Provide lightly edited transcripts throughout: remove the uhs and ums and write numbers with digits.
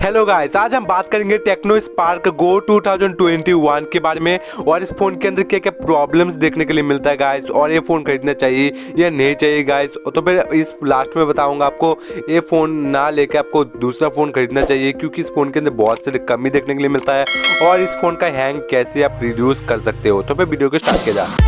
Hello guys, आज हम बात करेंगे टेक्नो स्पार्क गो 2021 के बारे में और इस फोन के अंदर क्या क्या प्रॉब्लम्स देखने के लिए मिलता है गाइस, और ये फोन खरीदना चाहिए या नहीं चाहिए गाइस। तो फिर इस लास्ट में बताऊंगा आपको ये फोन ना लेके आपको दूसरा फोन खरीदना चाहिए, क्योंकि इस फोन के अंदर बहुत सारी कमी देखने के लिए मिलता है और इस फोन का हैंग कैसे आप रिड्यूस कर सकते हो। तो फिर वीडियो को स्टार्ट किया जाए।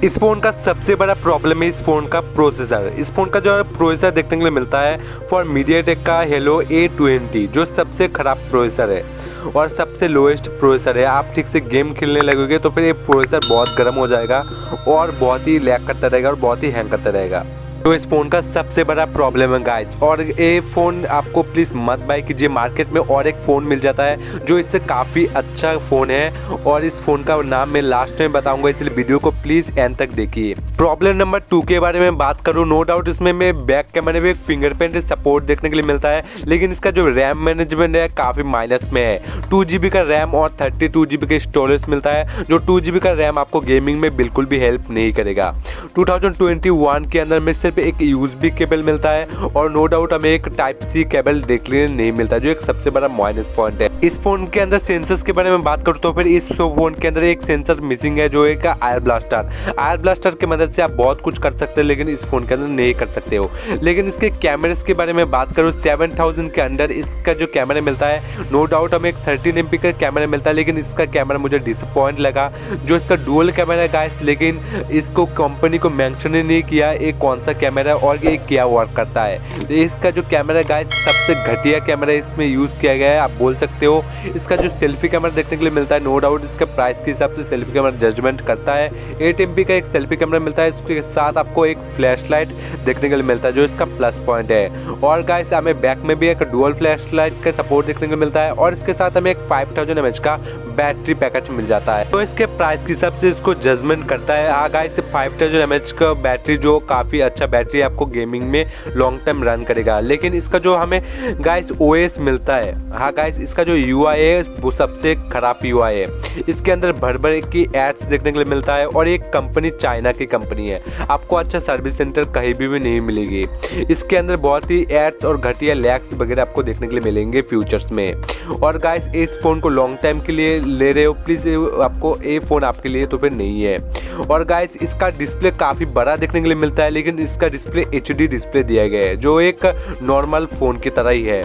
इस फोन का सबसे बड़ा प्रॉब्लम है इस फोन का प्रोसेसर। इस फोन का जो प्रोसेसर देखने के लिए मिलता है फॉर मीडियाटेक का हेलो A20, जो सबसे खराब प्रोसेसर है और सबसे लोएस्ट प्रोसेसर है। आप ठीक से गेम खेलने लगोगे तो फिर ये प्रोसेसर बहुत गर्म हो जाएगा और बहुत ही लैग करता रहेगा और बहुत ही हैंग करता रहेगा। तो इस फोन का सबसे बड़ा प्रॉब्लम है गाइस, और ये फोन आपको प्लीज मत बाय कीजिए। मार्केट में और एक फोन मिल जाता है जो इससे काफी अच्छा फोन है और इस फोन का नाम मैं लास्ट में बताऊंगा, इसलिए वीडियो को प्लीज एंड तक देखिए। प्रॉब्लम नंबर 2 के बारे में बात करूं, नो डाउट इसमें मैं बैक कैमरे में फिंगरप्रिंट सपोर्ट देखने के लिए मिलता है, लेकिन इसका जो रैम मैनेजमेंट है काफी माइनस में है। 2 GB का रैम और 32 GB का स्टोरेज मिलता है, जो 2 GB का रैम आपको गेमिंग में बिल्कुल भी हेल्प नहीं करेगा। 2021 के अंदर में सिर्फ एक USB केबल मिलता है और नो डाउट हमें एक टाइप C केबल देखने नहीं मिलता, जो एक सबसे बड़ा माइनस पॉइंट है। इस फोन के अंदर सेंसर्स के बारे में बात करूँ तो फिर इस फोन के अंदर एक सेंसर मिसिंग है, जो एक आयर ब्लास्टर की मदद से आप बहुत कुछ कर सकते हैं, लेकिन इस फोन के अंदर नहीं कर सकते हो। लेकिन इसके कैमरेस के बारे में बात करूँ, 7000 के अंदर इसका जो कैमरा मिलता है, नो डाउट हमें एक 13 MP का कैमरा मिलता है, लेकिन इसका कैमरा मुझे डिसअपॉइंट लगा। जो इसका डुअल कैमरा है गाइस, लेकिन इसको कंपनी को मेंशन ही नहीं किया एक कौन सा कैमरा और ये क्या वर्क करता है। इसका जो कैमरा गाइस सबसे घटिया कैमरा इसमें यूज किया गया है, आप बोल सकते हो। इसका जो सेल्फी कैमरा देखने के लिए मिलता है, नो डाउट इसका प्राइस के हिसाब से सेल्फी कैमरा जजमेंट करता है। 8 MP का एक सेल्फी कैमरा मिलता है, इसके साथ आपको एक फ्लैश लाइट देखने के लिए मिलता है, जो इसका प्लस पॉइंट है। और गाइस हमें बैक में भी एक डुअल फ्लैश लाइट का सपोर्ट देखने को मिलता है और इसके साथ हमें एक 5000 mAh का बैटरी पैकेज मिल जाता है, तो इसके प्राइस के हिसाब से इसको जजमेंट करता है। हाँ गाइस 5000 mAh का बैटरी जो काफी अच्छा बैटरी आपको गेमिंग में लॉन्ग टर्म रन करेगा, लेकिन इसका जो हमें गाइस OS मिलता है, हाँ गाइस इसका जो UI है वो सबसे खराब UI है। इसके अंदर भर भर की एड्स देखने के लिए मिलता है और एक कंपनी चाइना की कंपनी है, आपको अच्छा सर्विस सेंटर कहीं भी नहीं मिलेगी। इसके अंदर बहुत ही एड्स और घटिया लैग्स वगैरह आपको देखने के लिए मिलेंगे फ्यूचर्स में। और गाइस इस फोन को लॉन्ग टाइम के लिए ले रहे हो, प्लीज आपको ये फोन आपके लिए तो फिर नहीं है। और गाइस इसका डिस्प्ले काफी बड़ा देखने के लिए मिलता है, लेकिन इसका डिस्प्ले HD डिस्प्ले दिया गया है, जो एक नॉर्मल फोन की तरह ही है।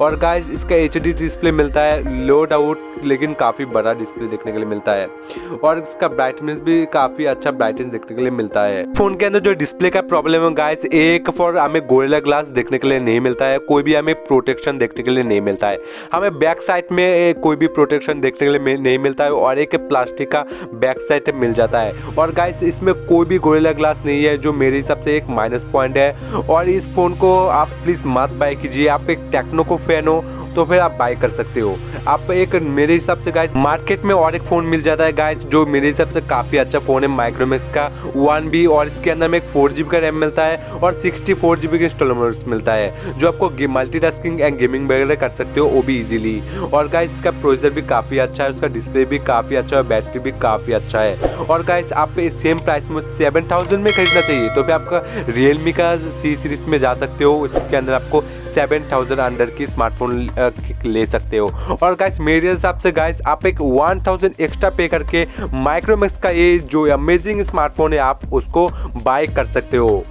और गाइस इसका HD डिस्प्ले मिलता है लो डाउट, लेकिन काफी बड़ा डिस्प्ले देखने के लिए मिलता है और इसका ब्राइटनेस भी काफी अच्छा ब्राइटनेस देखने के लिए मिलता है। फोन के अंदर जो डिस्प्ले का प्रॉब्लम है गाइस, एक फॉर हमें गोरिल्ला ग्लास देखने के लिए नहीं मिलता है, कोई भी हमें प्रोटेक्शन देखने के लिए नहीं मिलता है। हमें बैक साइड में कोई भी प्रोटेक्शन देखने के लिए नहीं मिलता है और एक प्लास्टिक का बैक साइड मिल जाता है। और गाइस इसमें कोई भी गोरिल्ला ग्लास नहीं है, जो मेरे हिसाब से एक माइनस पॉइंट है। और इस फोन को आप प्लीज मत बाय कीजिए। आप एक टेक्नो को फैन हो तो फिर आप बाय कर सकते हो। आप एक मेरे हिसाब से गाइस मार्केट में और एक फोन मिल जाता है गाइस, जो मेरे हिसाब से काफी अच्छा फोन है, माइक्रोमैक्स का 1B, और इसके अंदर में एक 4 GB का रैम मिलता है और 64 GB का स्टोरेज मिलता है, जो आपको मल्टीटास्किंग एंड गेमिंग वगैरह कर सकते हो वो भी इजीली। और गाइस इसका प्रोसेसर भी काफी अच्छा है, उसका डिस्प्ले भी काफी अच्छा है, बैटरी भी काफी अच्छा है। और गाइस आप सेम प्राइस में 7000 में खरीदना चाहिए तो फिर आपका रियलमी का C सीरीज में जा सकते हो, उसके अंदर आपको 7000 अंडर की स्मार्टफोन ले सकते हो। और गाइस मेरे हिसाब से गाइस आप एक 1000 एक्स्ट्रा पे करके माइक्रोमैक्स का ये जो अमेजिंग स्मार्टफोन है आप उसको बाय कर सकते हो।